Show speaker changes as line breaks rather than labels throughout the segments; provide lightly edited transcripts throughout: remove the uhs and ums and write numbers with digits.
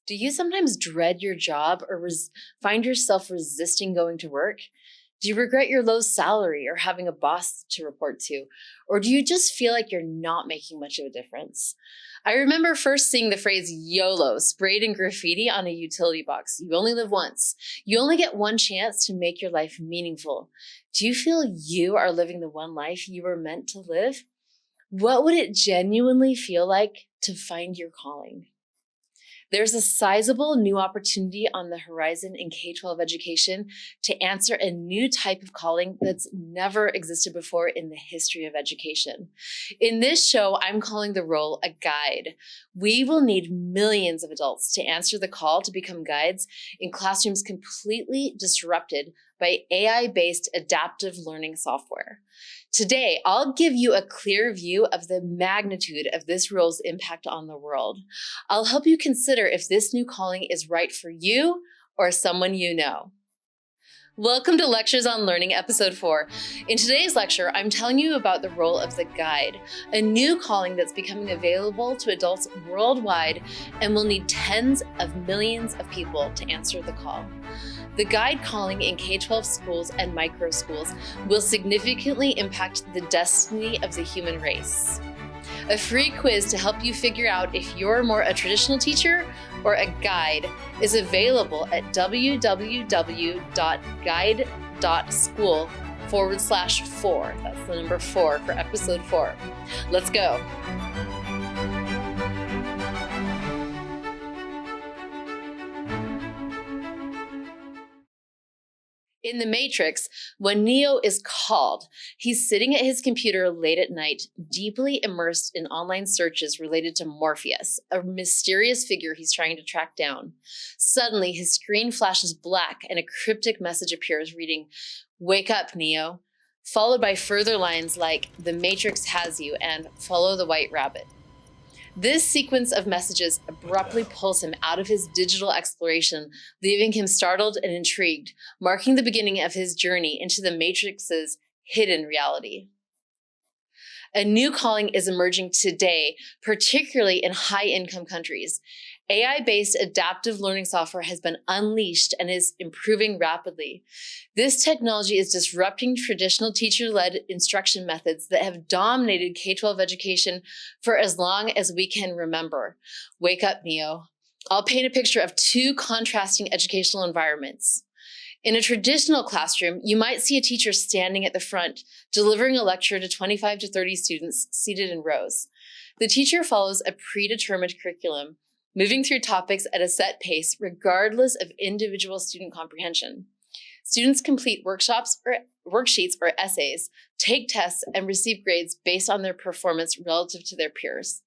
Do you sometimes dread your job or find yourself resisting going to work? Do you regret your low salary or having a boss to report to? Or do you just feel like you're not making much of a difference? I remember first seeing the phrase YOLO sprayed in graffiti on a utility box. You only live once. You only get one chance to make your life meaningful. Do you feel you are living the one life you were meant to live? What would it genuinely feel like to find your calling? There's a sizable new opportunity on the horizon in K-12 education to answer a new type of calling that's never existed before in the history of education. In this show, I'm calling the role a guide. We will need millions of adults to answer the call to become guides in classrooms completely disrupted by AI-based adaptive learning software. Today, I'll give you a clear view of the magnitude of this role's impact on the world. I'll help you consider if this new calling is right for you or someone you know. Welcome to Lectures on Learning, Episode 4. In today's lecture, I'm telling you about the role of the guide, a new calling that's becoming available to adults worldwide and will need tens of millions of people to answer the call. The guide calling in K-12 schools and micro schools will significantly impact the destiny of the human race. A free quiz to help you figure out if you're more a traditional teacher or a guide is available at www.guide.school/4. That's the number 4 for episode 4. Let's go. In The Matrix, when Neo is called, he's sitting at his computer late at night, deeply immersed in online searches related to Morpheus, a mysterious figure he's trying to track down. Suddenly, his screen flashes black and a cryptic message appears reading, "Wake up, Neo," followed by further lines like, "The Matrix has you," and "Follow the White Rabbit." This sequence of messages abruptly pulls him out of his digital exploration, leaving him startled and intrigued, marking the beginning of his journey into the Matrix's hidden reality. A new calling is emerging today, particularly in high-income countries. AI-based adaptive learning software has been unleashed and is improving rapidly. This technology is disrupting traditional teacher-led instruction methods that have dominated K-12 education for as long as we can remember. Wake up, Neo. I'll paint a picture of two contrasting educational environments. In a traditional classroom, you might see a teacher standing at the front, delivering a lecture to 25 to 30 students seated in rows. The teacher follows a predetermined curriculum, moving through topics at a set pace, regardless of individual student comprehension. Students complete worksheets or essays, take tests, and receive grades based on their performance relative to their peers.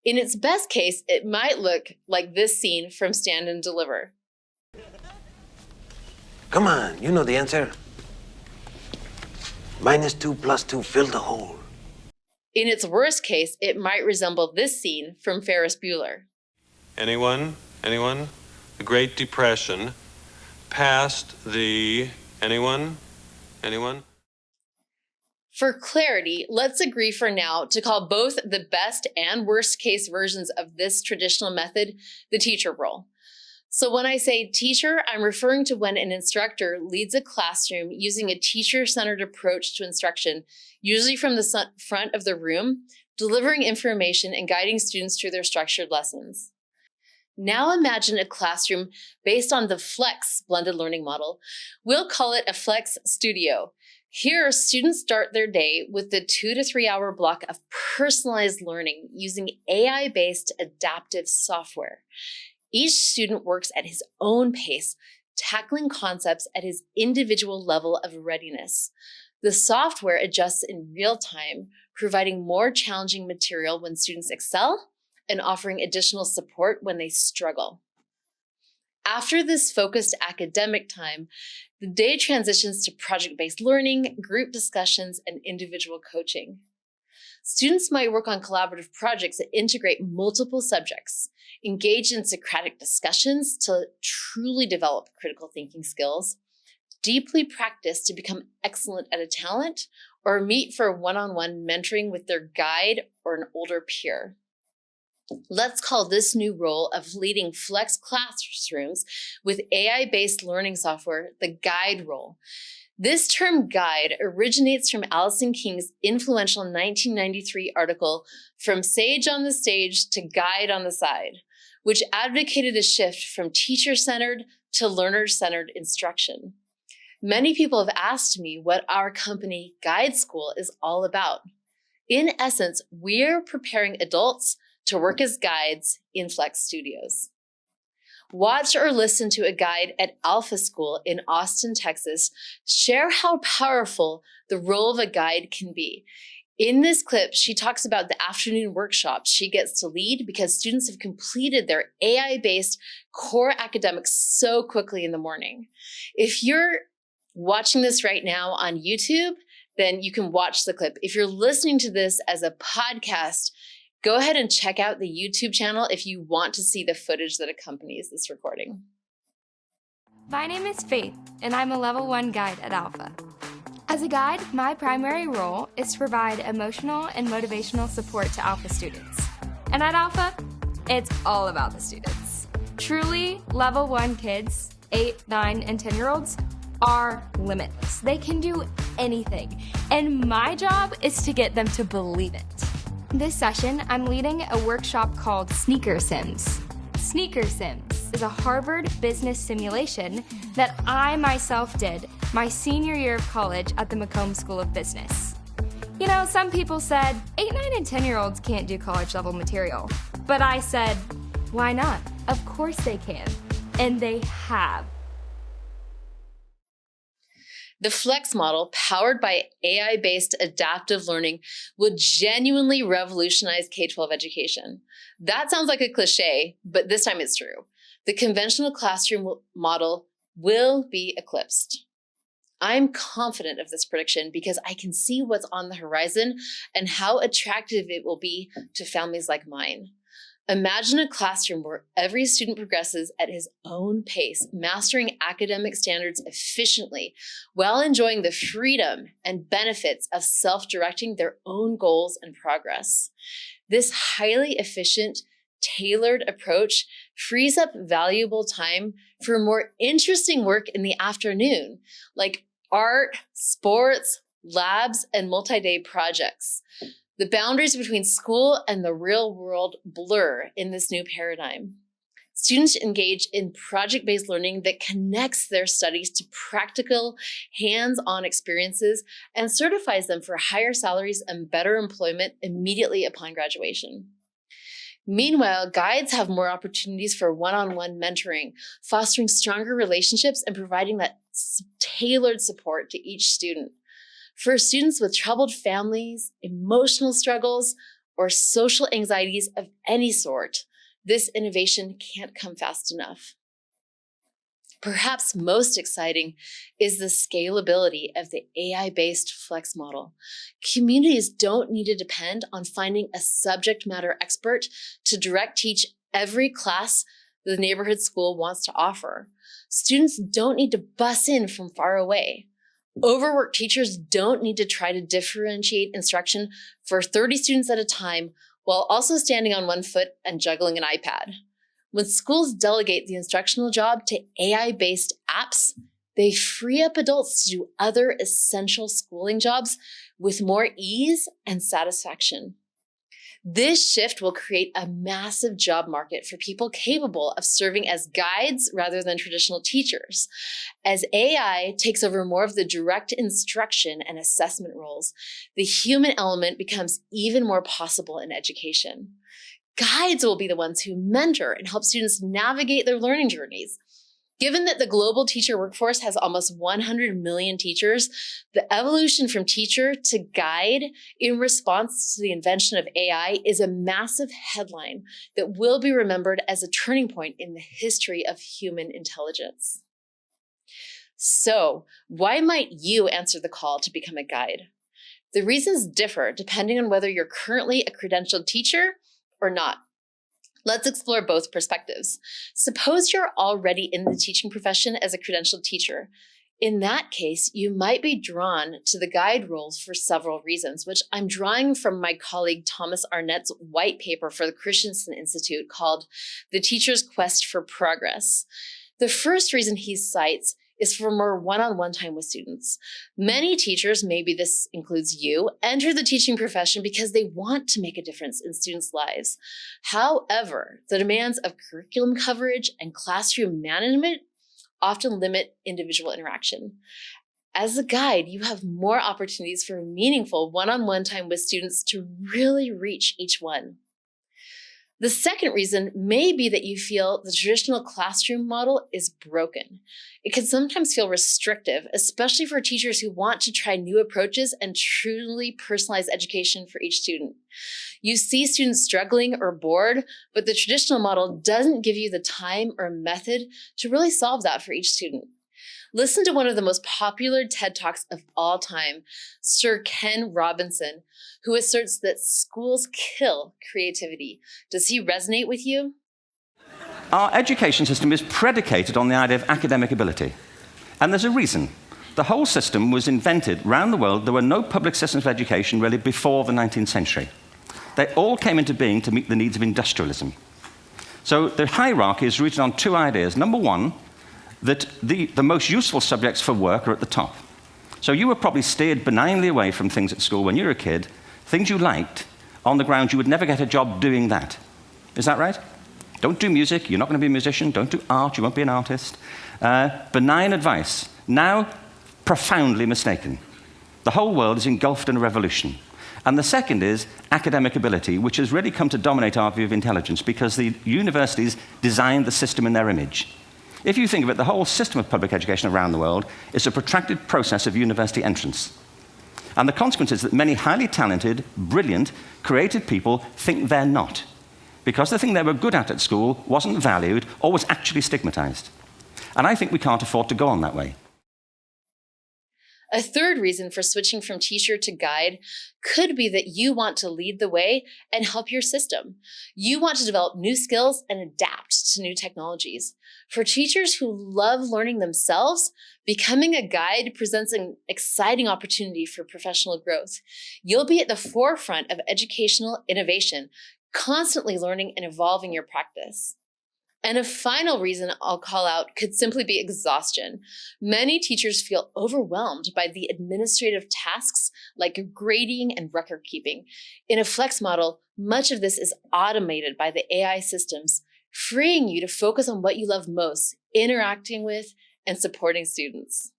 In its best case, it might look like this scene from Stand and Deliver.
Come on, you know the answer. -2 + 2, fill the hole.
In its worst case, it might resemble this scene from Ferris Bueller.
Anyone? The Great Depression past the... Anyone?
For clarity, let's agree for now to call both the best and worst case versions of this traditional method the teacher role. So when I say teacher, I'm referring to when an instructor leads a classroom using a teacher-centered approach to instruction, usually from the front of the room, delivering information and guiding students through their structured lessons. Now imagine a classroom based on the Flex blended learning model. We'll call it a Flex Studio. Here, students start their day with the 2 to 3 hour block of personalized learning using AI-based adaptive software. Each student works at his own pace, tackling concepts at his individual level of readiness. The software adjusts in real time, providing more challenging material when students excel and offering additional support when they struggle. After this focused academic time, the day transitions to project-based learning, group discussions, and individual coaching. Students might work on collaborative projects that integrate multiple subjects, engage in Socratic discussions to truly develop critical thinking skills, deeply practice to become excellent at a talent, or meet for one-on-one mentoring with their guide or an older peer. Let's call this new role of leading flex classrooms with AI-based learning software the guide role. This term guide originates from Alison King's influential 1993 article, From Sage on the Stage to Guide on the Side, which advocated a shift from teacher-centered to learner-centered instruction. Many people have asked me what our company Guide School is all about. In essence, we're preparing adults to work as guides in Flex Studios. Watch or listen to a guide at Alpha School in Austin, Texas, share how powerful the role of a guide can be. In this clip, she talks about the afternoon workshops she gets to lead because students have completed their AI-based core academics so quickly in the morning. If you're watching this right now on YouTube, then you can watch the clip. If you're listening to this as a podcast, go ahead and check out the YouTube channel if you want to see the footage that accompanies this recording.
My name is Faith, and I'm a Level 1 guide at Alpha. As a guide, my primary role is to provide emotional and motivational support to Alpha students. And at Alpha, it's all about the students. Truly, Level 1 kids, 8, 9, and 10-year-olds, are limitless. They can do anything, and my job is to get them to believe it. This session, I'm leading a workshop called Sneaker Sims. Sneaker Sims is a Harvard business simulation that I myself did my senior year of college at the Macomb School of Business. You know, some people said 8, 9, and 10-year-olds can't do college-level material. But I said, why not? Of course they can. And they have.
The Flex model, powered by AI-based adaptive learning, will genuinely revolutionize K-12 education. That sounds like a cliche, but this time it's true. The conventional classroom model will be eclipsed. I'm confident of this prediction because I can see what's on the horizon and how attractive it will be to families like mine. Imagine a classroom where every student progresses at his own pace, mastering academic standards efficiently, while enjoying the freedom and benefits of self-directing their own goals and progress. This highly efficient, tailored approach frees up valuable time for more interesting work in the afternoon, like art, sports, labs, and multi-day projects. The boundaries between school and the real world blur in this new paradigm. Students engage in project-based learning that connects their studies to practical, hands-on experiences and certifies them for higher salaries and better employment immediately upon graduation. Meanwhile, guides have more opportunities for one-on-one mentoring, fostering stronger relationships and providing that tailored support to each student. For students with troubled families, emotional struggles, or social anxieties of any sort, this innovation can't come fast enough. Perhaps most exciting is the scalability of the AI-based Flex model. Communities don't need to depend on finding a subject matter expert to direct teach every class the neighborhood school wants to offer. Students don't need to bus in from far away. Overworked teachers don't need to try to differentiate instruction for 30 students at a time while also standing on one foot and juggling an iPad. When schools delegate the instructional job to AI-based apps, they free up adults to do other essential schooling jobs with more ease and satisfaction. This shift will create a massive job market for people capable of serving as guides rather than traditional teachers. As AI takes over more of the direct instruction and assessment roles, the human element becomes even more possible in education. Guides will be the ones who mentor and help students navigate their learning journeys. Given that the global teacher workforce has almost 100 million teachers, the evolution from teacher to guide in response to the invention of AI is a massive headline that will be remembered as a turning point in the history of human intelligence. So, why might you answer the call to become a guide? The reasons differ depending on whether you're currently a credentialed teacher or not. Let's explore both perspectives. Suppose you're already in the teaching profession as a credentialed teacher. In that case, you might be drawn to the guide roles for several reasons, which I'm drawing from my colleague Thomas Arnett's white paper for the Christensen Institute called The Teacher's Quest for Progress. The first reason he cites is for more one-on-one time with students. Many teachers, maybe this includes you, enter the teaching profession because they want to make a difference in students' lives. However, the demands of curriculum coverage and classroom management often limit individual interaction. As a guide, you have more opportunities for meaningful one-on-one time with students to really reach each one. The second reason may be that you feel the traditional classroom model is broken. It can sometimes feel restrictive, especially for teachers who want to try new approaches and truly personalize education for each student. You see students struggling or bored, but the traditional model doesn't give you the time or method to really solve that for each student. Listen to one of the most popular TED Talks of all time, Sir Ken Robinson, who asserts that schools kill creativity. Does he resonate with you?
Our education system is predicated on the idea of academic ability. And there's a reason. The whole system was invented around the world. There were no public systems of education really before the 19th century. They all came into being to meet the needs of industrialism. So the hierarchy is rooted on two ideas. Number one, that the most useful subjects for work are at the top. So you were probably steered benignly away from things at school when you were a kid, things you liked, on the ground you would never get a job doing that. Is that right? Don't do music, you're not going to be a musician. Don't do art, you won't be an artist. Benign advice, now profoundly mistaken. The whole world is engulfed in a revolution. And the second is academic ability, which has really come to dominate our view of intelligence because the universities designed the system in their image. If you think of it, the whole system of public education around the world is a protracted process of university entrance. And the consequence is that many highly talented, brilliant, creative people think they're not, because the thing they were good at school wasn't valued or was actually stigmatized. And I think we can't afford to go on that way.
A third reason for switching from teacher to guide could be that you want to lead the way and help your system. You want to develop new skills and adapt to new technologies. For teachers who love learning themselves, becoming a guide presents an exciting opportunity for professional growth. You'll be at the forefront of educational innovation, constantly learning and evolving your practice. And a final reason I'll call out could simply be exhaustion. Many teachers feel overwhelmed by the administrative tasks like grading and record keeping. In a flex model, much of this is automated by the AI systems, freeing you to focus on what you love most, interacting with and supporting students.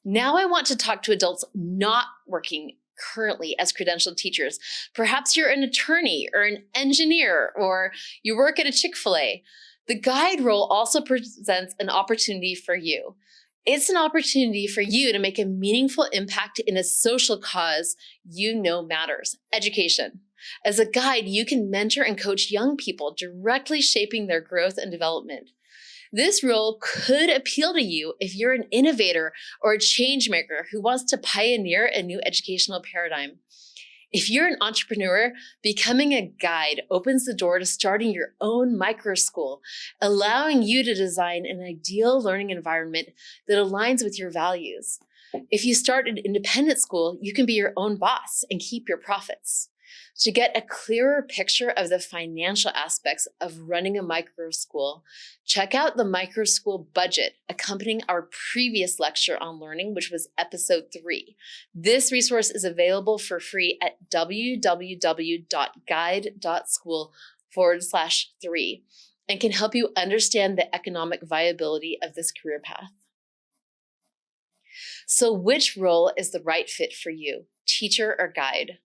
Now I want to talk to adults not working currently as credentialed teachers. Perhaps you're an attorney or an engineer, or you work at a Chick-fil-A. The guide role also presents an opportunity for you. It's an opportunity for you to make a meaningful impact in a social cause you know matters, education. As a guide, you can mentor and coach young people, directly shaping their growth and development. This role could appeal to you if you're an innovator or a change maker who wants to pioneer a new educational paradigm. If you're an entrepreneur, becoming a guide opens the door to starting your own micro school, allowing you to design an ideal learning environment that aligns with your values. If you start an independent school, you can be your own boss and keep your profits. To get a clearer picture of the financial aspects of running a micro school, check out the micro school budget accompanying our previous lecture on learning, which was episode 3. This resource is available for free at www.guide.school/3 and can help you understand the economic viability of this career path. So which role is the right fit for you, teacher or guide?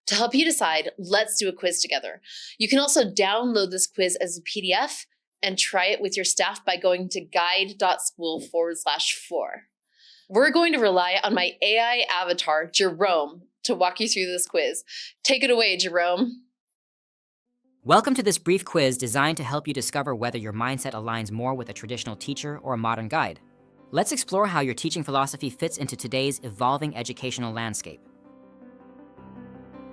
To help you decide, let's do a quiz together. You can also download this quiz as a PDF and try it with your staff by going to guide.school/4. We're going to rely on my AI avatar, Jerome, to walk you through this quiz. Take it away, Jerome.
Welcome to this brief quiz designed to help you discover whether your mindset aligns more with a traditional teacher or a modern guide. Let's explore how your teaching philosophy fits into today's evolving educational landscape.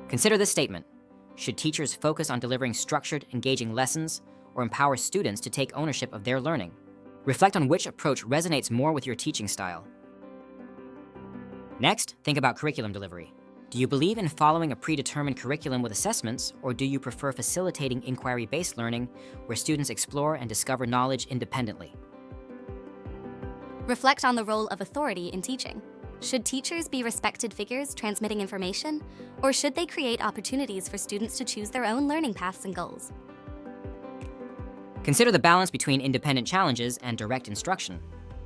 Consider this statement. Should teachers focus on delivering structured, engaging lessons or empower students to take ownership of their learning? Reflect on which approach resonates more with your teaching style. Next, think about curriculum delivery. Do you believe in following a predetermined curriculum with assessments, or do you prefer facilitating inquiry-based learning where students explore and discover knowledge independently?
Reflect on the role of authority in teaching. Should teachers be respected figures transmitting information, or should they create opportunities for students to choose their own learning paths and goals?
Consider the balance between independent challenges and direct instruction.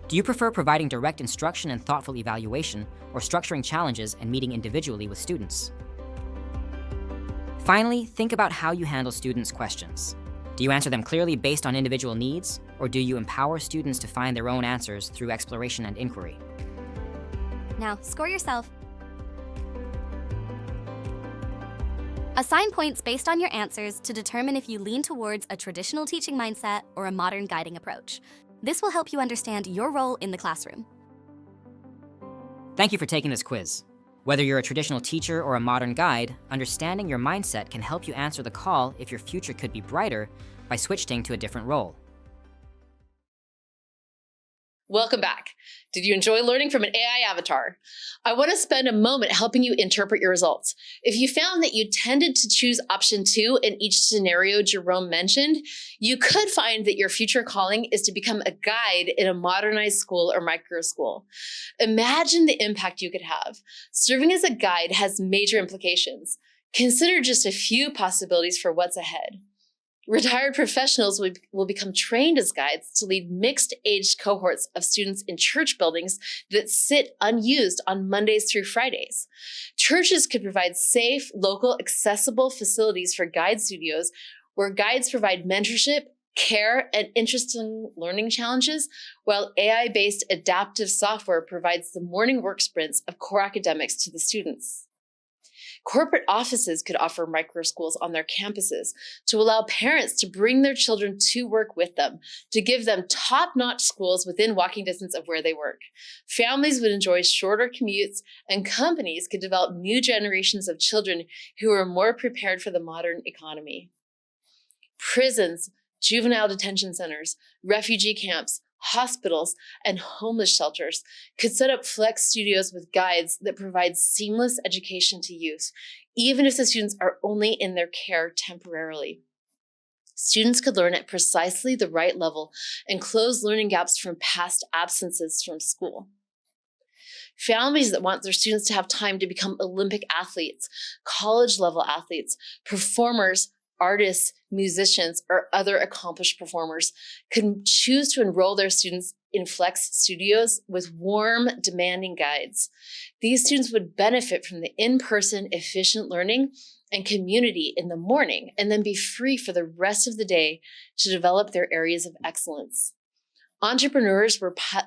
Do you prefer providing direct instruction and thoughtful evaluation, or structuring challenges and meeting individually with students? Finally, think about how you handle students' questions. Do you answer them clearly based on individual needs, or do you empower students to find their own answers through exploration and inquiry?
Now, score yourself. Assign points based on your answers to determine if you lean towards a traditional teaching mindset or a modern guiding approach. This will help you understand your role in the classroom.
Thank you for taking this quiz. Whether you're a traditional teacher or a modern guide, understanding your mindset can help you answer the call if your future could be brighter by switching to a different role.
Welcome back. Did you enjoy learning from an AI avatar? I want to spend a moment helping you interpret your results. If you found that you tended to choose option 2 in each scenario Jerome mentioned, you could find that your future calling is to become a guide in a modernized school or micro school. Imagine the impact you could have. Serving as a guide has major implications. Consider just a few possibilities for what's ahead. Retired professionals will become trained as guides to lead mixed-aged cohorts of students in church buildings that sit unused on Mondays through Fridays. Churches could provide safe, local, accessible facilities for guide studios where guides provide mentorship, care, and interesting learning challenges, while AI-based adaptive software provides the morning work sprints of core academics to the students. Corporate offices could offer micro schools on their campuses to allow parents to bring their children to work with them, to give them top-notch schools within walking distance of where they work. Families would enjoy shorter commutes, and companies could develop new generations of children who are more prepared for the modern economy. Prisons, juvenile detention centers, refugee camps, hospitals, and homeless shelters could set up flex studios with guides that provide seamless education to youth, even if the students are only in their care temporarily. Students could learn at precisely the right level and close learning gaps from past absences from school. Families that want their students to have time to become Olympic athletes, college-level athletes, performers, artists, musicians, or other accomplished performers could choose to enroll their students in flex studios with warm, demanding guides. These students would benefit from the in-person, efficient learning and community in the morning, and then be free for the rest of the day to develop their areas of excellence. Entrepreneurs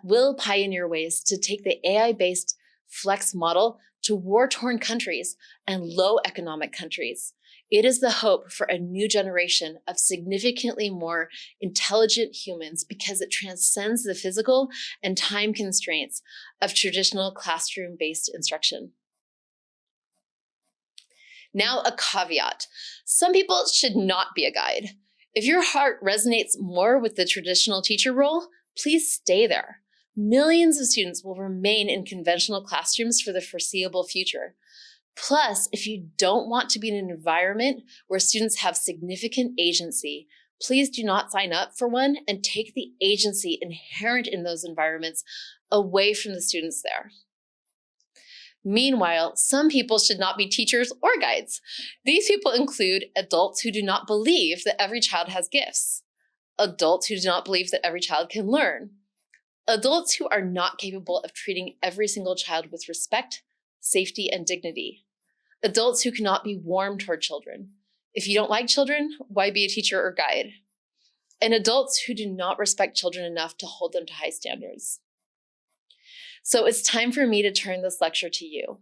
will pioneer ways to take the AI-based flex model to war-torn countries and low economic countries. It is the hope for a new generation of significantly more intelligent humans because it transcends the physical and time constraints of traditional classroom-based instruction. Now, a caveat. Some people should not be a guide. If your heart resonates more with the traditional teacher role, please stay there. Millions of students will remain in conventional classrooms for the foreseeable future. Plus, if you don't want to be in an environment where students have significant agency, please do not sign up for one and take the agency inherent in those environments away from the students there. Meanwhile, some people should not be teachers or guides. These people include adults who do not believe that every child has gifts, adults who do not believe that every child can learn, adults who are not capable of treating every single child with respect, safety, and dignity, adults who cannot be warm toward children. If you don't like children, why be a teacher or guide? And adults who do not respect children enough to hold them to high standards. So it's time for me to turn this lecture to you.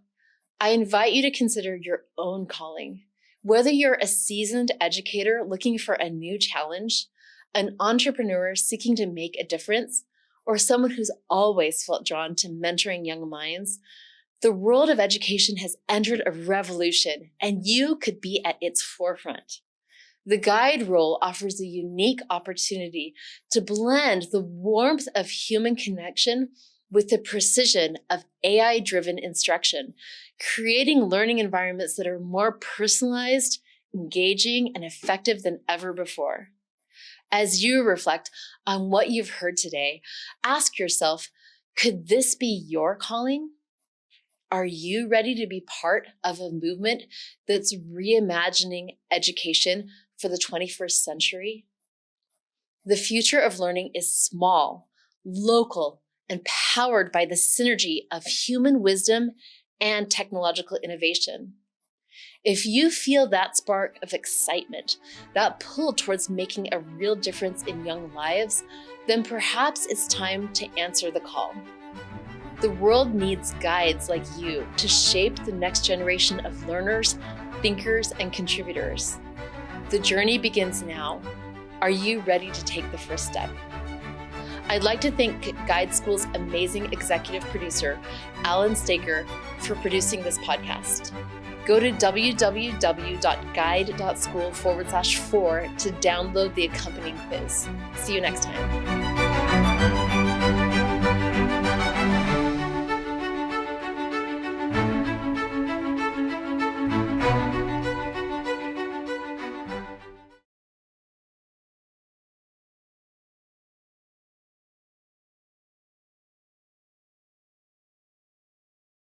I invite you to consider your own calling. Whether you're a seasoned educator looking for a new challenge, an entrepreneur seeking to make a difference, or someone who's always felt drawn to mentoring young minds, the world of education has entered a revolution, and you could be at its forefront. The guide role offers a unique opportunity to blend the warmth of human connection with the precision of AI-driven instruction, creating learning environments that are more personalized, engaging, and effective than ever before. As you reflect on what you've heard today, ask yourself, could this be your calling? Are you ready to be part of a movement that's reimagining education for the 21st century? The future of learning is small, local, and powered by the synergy of human wisdom and technological innovation. If you feel that spark of excitement, that pull towards making a real difference in young lives, then perhaps it's time to answer the call. The world needs guides like you to shape the next generation of learners, thinkers, and contributors. The journey begins now. Are you ready to take the first step? I'd like to thank Guide School's amazing executive producer, Clayton Staker, for producing this podcast. Go to www.guide.school/4 to download the accompanying quiz. See you next time.